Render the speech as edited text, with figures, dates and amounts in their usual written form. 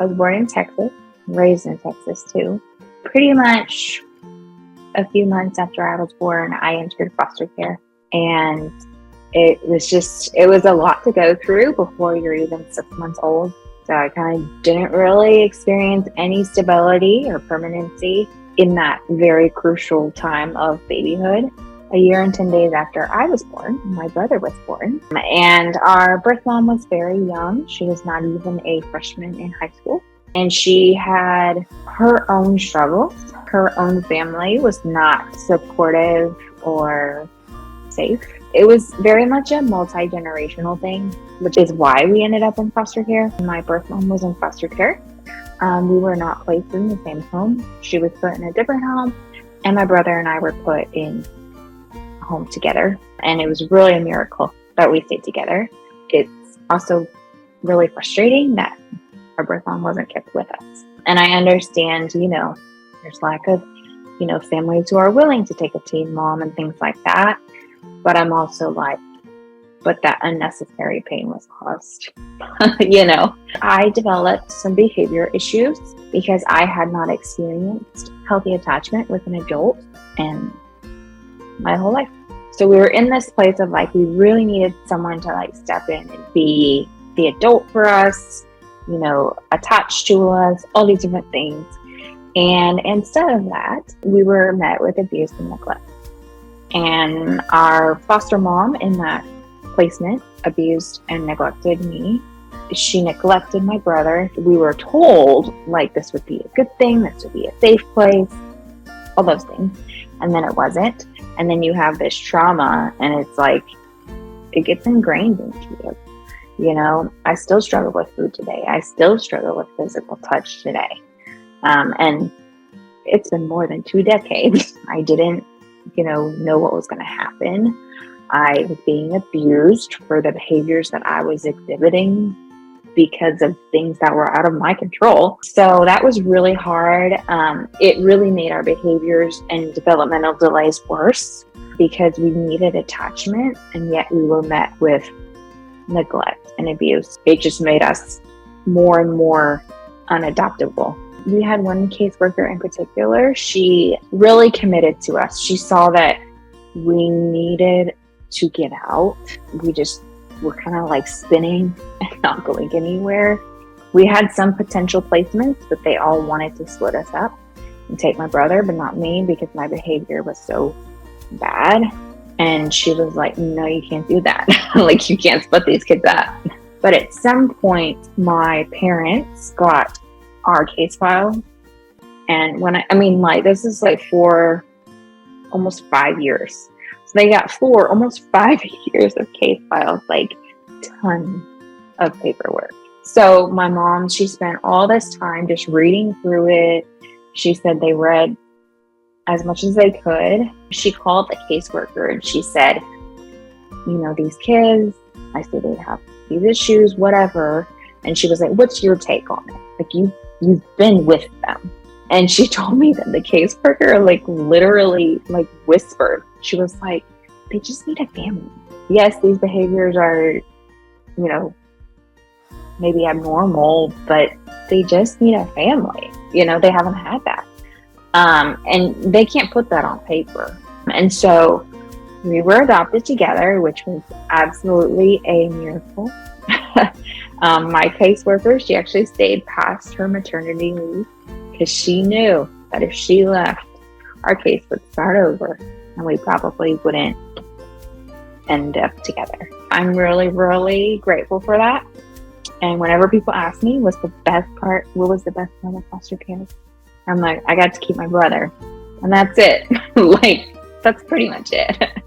I was born in Texas, raised in Texas too. Pretty much a few months after I was born, I entered foster care. And it was a lot to go through before you're even 6 months old. So I kind of didn't really experience any stability or permanency in that very crucial time of babyhood. A year and 10 days after I was born, my brother was born. And our birth mom was very young. She was not even a freshman in high school. And she had her own struggles. Her own family was not supportive or safe. It was very much a multi-generational thing, which is why we ended up in foster care. My birth mom was in foster care. We were not placed in the same home. She was put in a different home, and my brother and I were put in a home together. And it was really a miracle that we stayed together. It's also really frustrating that our birth mom wasn't kept with us. And I understand, there's lack of, families who are willing to take a teen mom and things like that. But I'm also like, but that unnecessary pain was caused. I developed some behavior issues because I had not experienced healthy attachment with an adult in my whole life. So we were in this place of like, we really needed someone to like step in and be the adult for us, attached to us, all these different things. And instead of that, we were met with abuse and neglect. And our foster mom in that placement abused and neglected me. She neglected my brother. We were told like this would be a good thing, this would be a safe place, all those things. And then it wasn't. And then you have this trauma and it's like, it gets ingrained into you. I still struggle with food today. I still struggle with physical touch today. And it's been more than 2 decades. I didn't know what was going to happen. I was being abused for the behaviors that I was exhibiting because of things that were out of my control. So that was really hard. It really made our behaviors and developmental delays worse because we needed attachment and yet we were met with neglect and abuse. It just made us more and more unadaptable. We had one caseworker in particular. She really committed to us. She saw that we needed to get out. We just were kind of like spinning and not going anywhere. We had some potential placements, but they all wanted to split us up and take my brother, but not me because my behavior was so bad. And she was like, no, you can't do that. Like, you can't split these kids up. But at some point, my parents got our case file. And this is like for almost 5 years. So they got almost 5 years of case files, like tons of paperwork. So my mom, she spent all this time just reading through it. She said they read as much as they could. She called the caseworker and she said, these kids, I see they have these issues, whatever. And she was like, what's your take on it? Like, you've been with them. And she told me that the caseworker literally whispered. She was like, they just need a family. Yes, these behaviors are, maybe abnormal, but they just need a family. They haven't had that. And they can't put that on paper. And so we were adopted together, which was absolutely a miracle. My caseworker, she actually stayed past her maternity leave because she knew that if she left, our case would start over and we probably wouldn't end up together. I'm really, really grateful for that. And whenever people ask me, what was the best part of foster care? I'm like, I got to keep my brother. And that's it. That's pretty much it.